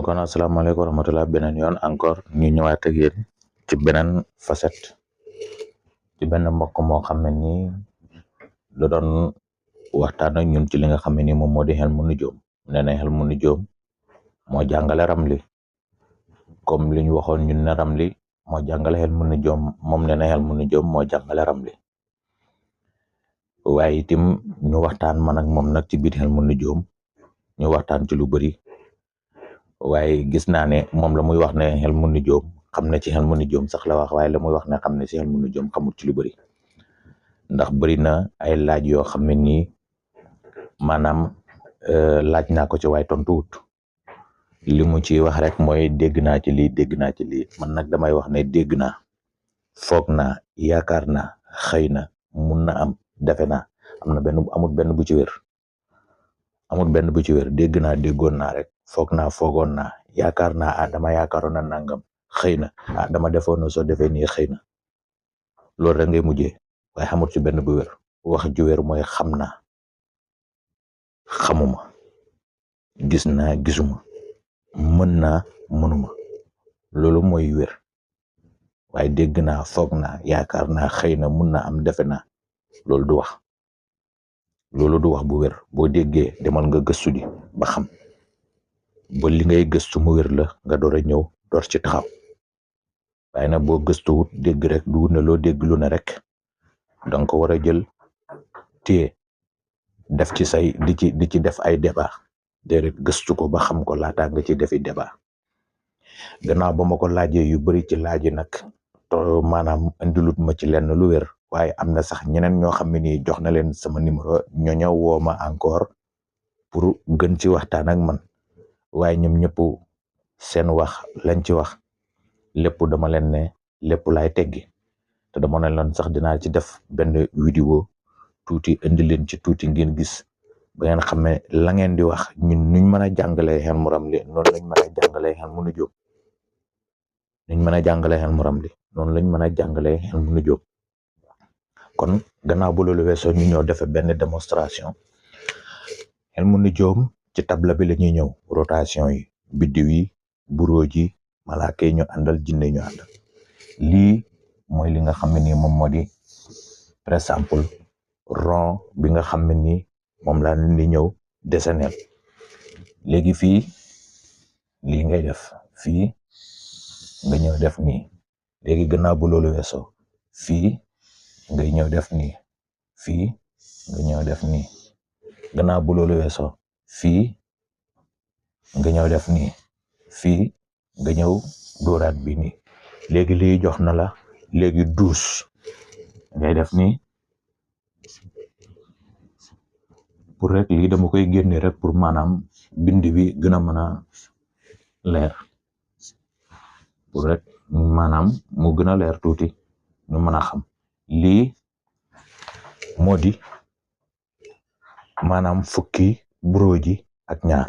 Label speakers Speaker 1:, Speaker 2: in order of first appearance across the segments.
Speaker 1: kon asalaamaaleykum wa rahmatulah beneen yoon encore ñu ñëwaat ak yéen ci beneen facette ci benn mbokk moo xam ne nii da doon waxtaan ak ñun ci li nga xam ne nii moom moo di Hilmu Nujuum nee na Hilmu Nujuum moo jàngale ramli comme li ñu waxoon ñun ne ramli moo jàngale Hilmu Nujuum moom nee na Hilmu Nujuum moo jàngale ramli waaye itam ñu waxtaan man ak moom nag ci biir Hilmu Nujuum ñu waxtaan ci lu bëri. waaye gis naa ne moom la muy wax ne Hilmu Nujuum xam na ci Hilmu Nujuum sax la wax waaye la muy wax ne xam ne ci Hilmu Nujuum xamul ci lu bëri ndax bëri na ay laaj yoo xam ne nii maanaam laaj naa ko ci waaye tontuwut li mu ci wax rek mooy dégg naa ci lii dégg naa ci lii man nag damay wax ne dégg naa foog naa yaakaar naa xëy na mun na am defe naa am na benn amul benn bu ci wér amul benn bu ci wér dégg naa déggoon naa rek foog naa foogoon naa yaakaar naa dama yaakaaroon na nangam xëy na dama defoon na soo defee nii xëy na loolu rek ngay mujjee waaye xamul ci benn bu wér wax ju wér mooy xam naa xamuma gis naa gisuma mën naa mënuma loolu mooy wér waaye dégg naa foog naa yaakaar naa xëy na mun naa am defe naa loolu du wax bu wér boo déggee demal nga gëstu ji ba xam ba li ngay gëstu mu wér la nga door a ñëw door ci taxaw waaye nag boo gëstuwut dégg rek du ne loo dégg lu ne rek danga ko war a jël téye def ci say di ci def ay débat déedéet gëstu ko ba xam ko laataa nga ci defi débat gannaaw ba ma ko laajee yu bari ci laaji nag to maanaam indilut ma ci lenn lu wér waaye am na sax ñeneen ñoo xam ne nii jox na leen sama numéro ñoo ñëw woo ma encore pour gën ci waxtaan ak man waaye ñoom ñëpp seen wax lañ ci wax lépp dama leen ne lépp laay teggi te dama ne leen sax dinaa ci def benn vidéo tuuti indi leen ci tuuti ngeen gis ba ngeen xam ne la ngeen di wax ñun nuñ mën a jàngalee Hilmu Ramli noonu lañ mën a jàngalee Hilmu Nujuum nuñ mën a jàngalee Hilmu Ramli noonu lañ mën a jàngalee Hilmu Nujuum kon gannaaw bu loolu weesoo ñu ñëw defe benn démonstration Hilmu Nujuum ci tabla bi la ñuy ñëw rotation yi biddiw yi buróoj yi malaaka yi ñu àndal jinne ñu àndal lii mooy li nga xam ne nii moom moo di par exemple rond bi nga xam ne nii moom laa leen di ñëw dessiner léegi fii lii ngay def fii nga ñëw def nii léegi gannaaw bu loolu weesoo fii ngay ñëw def nii fii nga ñëw def nii gannaaw bu loolu weesoo fii nga ñëw def nii fii nga ñëw dóoraat bi nii léegi lii jox na la léegi 12 ngay def nii pour rek lii dama koy génne rek pour maanaam bind bi gën a mën a leer pour rek maanaam mu gën a leer tuuti ñu mën a xam lii moo di maanaam fukki buróoji ak ñaar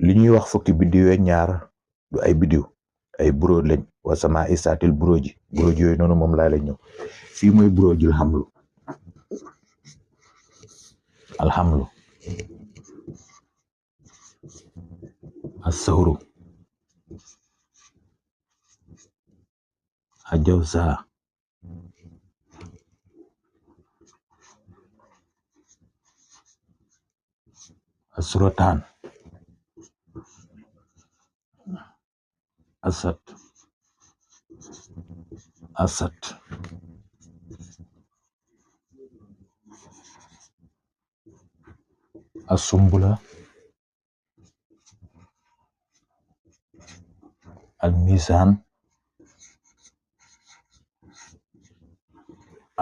Speaker 1: li ñuy wax fukki biddiw ak ñaar du ay biddiw ay buróoj lañ wasama isaatil buróoji yooyu noonu moom laa lañ ñëw fii mooy buróojul xamlu alxamlu asawru ajawsa asrotaan asat asumbula almisaan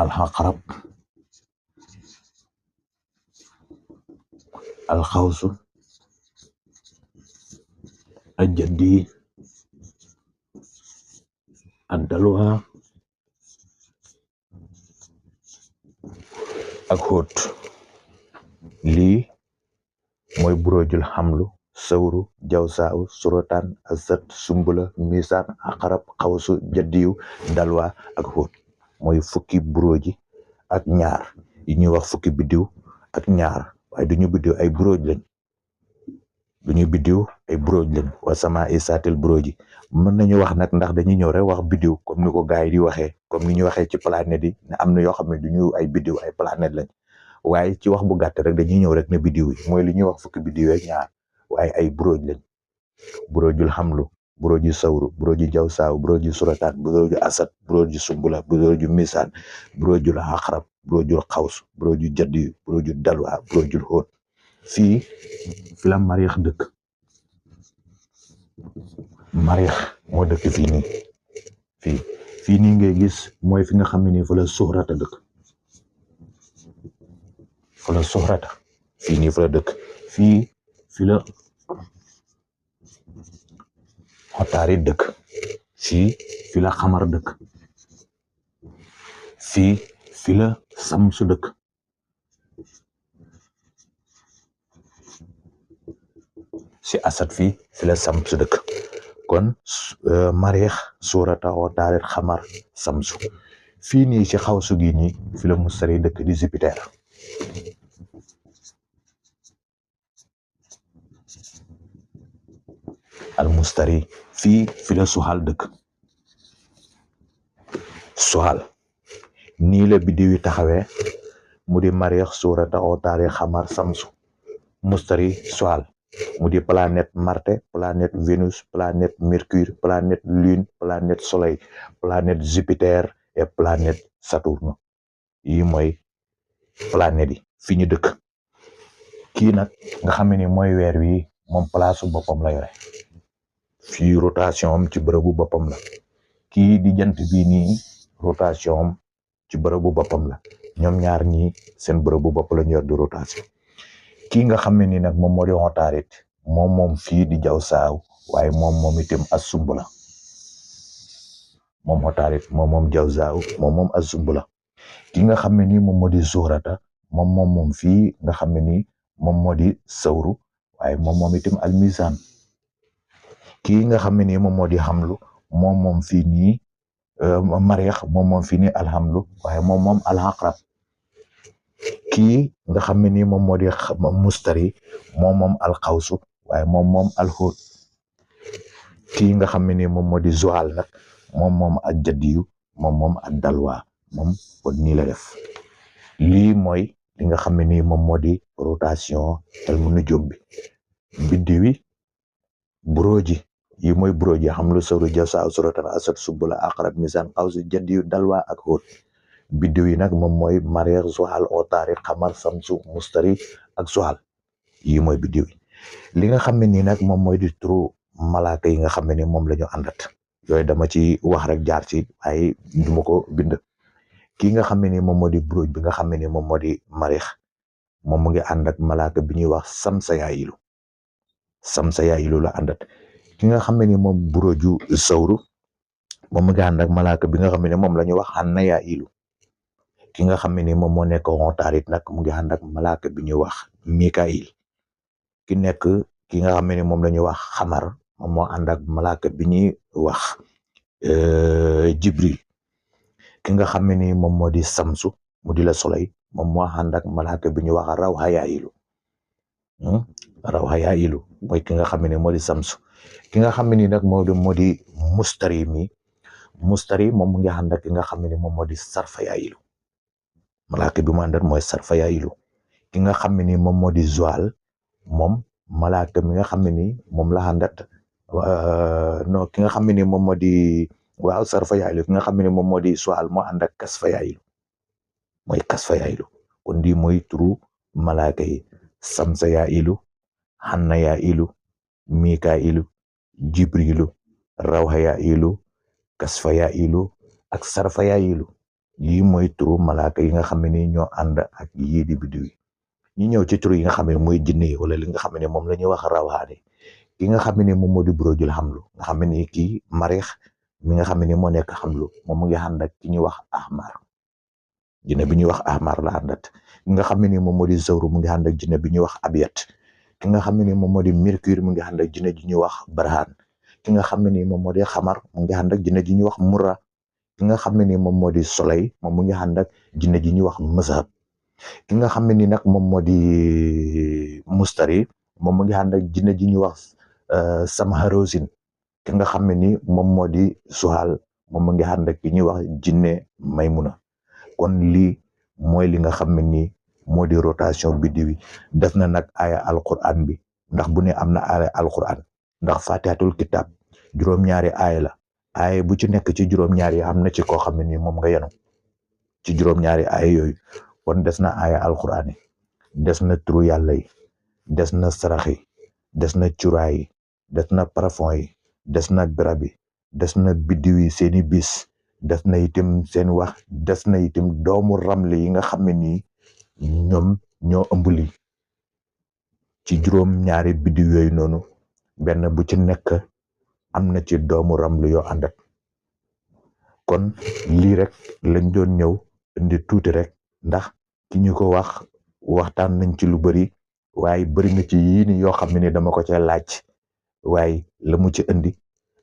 Speaker 1: alxaqrab alxawsu ajaddi addalwa ak xóot lii mooy buróojul xamlu sawru jawsaaw surotaan asat sumbula misaan aqarab xawsu jaddiyu dalwa ak xóot mooy fukki buróoji ak ñaar yi ñuy wax fukki biddiw ak ñaar waaye duñu biddiw ay buróoj lañ du ñu biddiw ay buróoj lañ wa sama isaatil buróoj yi mën nañu wax nag ndax dañuy ñëw rek wax biddiw comme ni ko gars yi di waxee comme ni ñu waxee ci planète yi ne am na yoo xam ne du ñu ay biddiw ay planète lañ waaye ci wax bu gàtt rek dañuy ñëw rek ne biddiw yi mooy li ñuy wax fukki biddiw ak ñaar waaye ay buróoj lañ buróojul xamlu buróoju sawru buróoju jawsaaw buróoju surataat buróoju asad buróoju sumbula buróoju misaan buróojul axrab buróojul xaws buróoju jaddi buróoju dalwa buróojul xóot fii fi la mariix dëkk mariix moo dëkk fii nii fii nii ngay gis mooy fi nga xam ne nii fa la suxrata dëkk fa la suxrata fii nii fa la dëkk fi la xotaari dëkk fi la xamar dëkk fi la samsu dëkk si asat fi la samsu dëkk kon mariix suurata xotaari xamar samsu fii nii ci xawsu gi nii fi la mustari dëkk di Jupiter al mustari fi la suxal dëkk suxal nii la biddiw yi taxawee mu di mariix suurata xotaari xamar samsu mustari suxal mu di planète Marte planète Vénus planète Mercure planète Lune planète Soleil planète Jupiter et planète Saturne yi mooy planète yi fi ñu dëkk kii nag nga xam ne mooy weer wi moom place boppam la yore fii rotation am ci bërëbu boppam la kii di jant bii nii rotation am ci bërëbu boppam la ñoom ñaar ñii seen bërëbu bopp la ñu yor di rotation kii nga xam ne ni nag moom moo di xotaarit moom fii di jaw saaw waaye moom itam as sumbula moom xotaarit moom jaw saaw moom as sumbula ki nga xam ne ni moom moo di suurata moom fii nga xam ne ni moom moo di sawru waaye moom itam almisaan kii nga xam ne ni moom moo di xamlu moom fii nii mariix moom fii nii alxamlu waaye moom alxaqrab kii nga xam ne ni moom moo di mustari moom alxawsu waaye moom alxóot kii nga xam ne ni moom moo di zuhal nag moom ak jaddiyu moom ak dalwa moom kon nii la def lii mooy li nga xam ne ni moom moo di rotation ilmu nujum bi biddiw yi buróoji yi mooy buróoji xam lu sawru jawsaaw suratan asad subbula aqrab misaan xawsu jaddiyu dalwa ak xóot biddiw yi nag moom mooy mariix zuhal otaari xamar samsu mustari ak zuhal yi mooy biddiw yi li nga xam ne nii nag moom mooy di turu malaaka yi nga xam ne ni moom la ñu àndat yooyu dama ci wax rek jaar ci ay duma ko bind kii nga xam ne ni moom moo di buróoj bi nga xam ne ni moom moo di mariix moom mu ngi ànd ak malaaka bi ñuy wax samsa yaayilu la àndat ki nga xam ne ni moom buróoju sawru moom mu ngi ànd ak malaaka bi nga xam ne ni moom la ñuy wax xanna yaayilu ki nga xam ne ni moom moo nekk xotaarit nag mu ngi ànd ak malaaka bi ñuy wax Mikaayil ki nga xam ne ni moom la ñuy wax xamar moom moo ànd ak malaaka bi ñuy wax Jibril ki nga xam ne ni moom moo di samsu mu di la soleil moom moo ànd ak malaaka bi ñuy wax rawxa yaayilu mooy ki nga xam ne ni moo di samsu ki nga xam ne ni nag moo di mustari moom mu ngi ànd ak ki nga xam ne ni moom moo di sarfa yaayilu malaaka bi mu àndat mooy sarfa yaayilu ki nga xam ne ni moom moo di zuhal moom malaaka mi nga xam ne ni moom la àndat non ki nga xam ne ni moom moo di waaw sarfa yaayilu ki nga xam ne ni moom moo di zuhal moo ànd ak kasfa yaayilu mooy kasfa yaayilu kon di mooy turu malaaka yi samsa yaayilu xanna yaayilu mikaayilu jibrilu rawxa yaayilu kasfa yaayilu ak sarfa yaayilu yii mooy turu malaaka yi nga xam ne ni ñoo ànd ak yii di biddiw yi ñu ñëw ci turu yi nga xam ne mooy jinne yi wala li nga xam ne moom la ñuy wax rawxaane ki nga xam ne ni moom moo di buróojul xamlu nga xam ne ni kii mariix mi nga xam ne ni moo nekk xamlu moom mu ngi ànd ak ki ñuy wax ahmar jinne bi ñuy wax ahmar la àndat ki nga xam ne ni moom moo di zawru mu ngi ànd ak jinne bi ñuy wax abiyat ki nga xam ne ni moom moo di mercure mu ngi ànd ak jinne ji ñuy wax barhaan ki nga xam ne ni moom moo di xamar mu ngi ànd ak jinne ji ñuy wax murra ki nga xam ne ni moom moo di soleil moom mu ngi ànd ak jinne ji ñuy wax mazhab ki nga xam ne ni nag moom moo di mustari moom mu ngi ànd ak jinne ji ñuy wax Samharosin ki nga xam ne ni moom moo di Suhal moom mu ngi ànd ak ki ñuy wax jinne Maymuna. kon lii mooy li nga xam ne nii moo di rotation biddiw yi. def na nag aaya alquran bi ndax bu ne am na aaya alquran ndax fatihatul kitab juróom-ñaari aaya la aaya bu ci nekk ci juróom-ñaari yi am na ci koo xam ne nii moom nga yenu ci juróom-ñaari aaya yooyu. kon des na aaya alquran yi, des na turu yàlla yi, des na sarax yi, des na curaay yi, des na parfum yi, des na garab yi, des na biddiw yi seeni bis, des na itam seen wax, des na itam doomu ramle yi nga xam ne nii ñoom ñoo ëmb lii. ci juróom-ñaari biddiw yooyu noonu benn bu ci nekk am na ci doomu ramle yoo àndat. kon lii rek lañ doon ñëw indi tuuti rek ndax ki ñu ko waxtaan nañ ci lu bari waaye bari na ci yii ni yoo xam ne ni dama ko ca laaj waaye la mu ci indi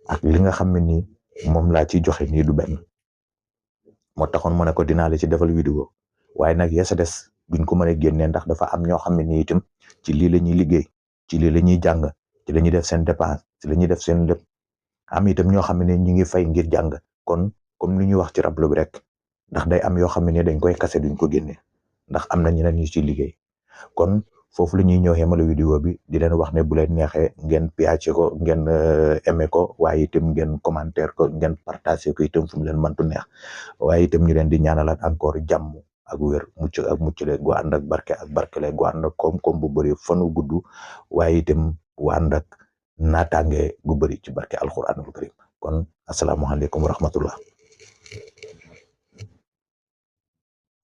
Speaker 1: ak li nga xam ne nii moom laa ci joxe nii du benn. moo taxoon mu ne ko dinaa la ci defal vidéo waaye nag ya sa des duñ ko mën a génnee ndax dafa am ñoo xam ne nii itam ci lii la ñuy liggéey, ci lii la ñuy jàng, ci la ñuy def seen dépense, ci la ñuy def seen lépp. am itam ñoo xam ne ñu ngi fay ngir jàng. kon comme li ñuy wax ci rablu bi rek ndax day am yoo xam ne ni dañ koy kase duñ ko génne ndax am na ñeneen ñu ci liggéey. kon foofu la ñuy ñëw yemale vidéo bi di leen wax ne bu leen neexee ngeen piace ko, ngeen aimé ko, waaye itam ngeen commentaire ko, ngeen partagé ko itam fu mu leen mëntu neex. waaye itam ñu leen di ñaanalaat encore jàmm ak wér, mucc ak muccale gu ànd ak barke ak barkele gu ànd ak koom-koom bu bëri fanu gudd waaye itam gu ànd ak naataange gu bëri ci barke alquranul karim. kon asalaamaaleykum wa rahmatullah.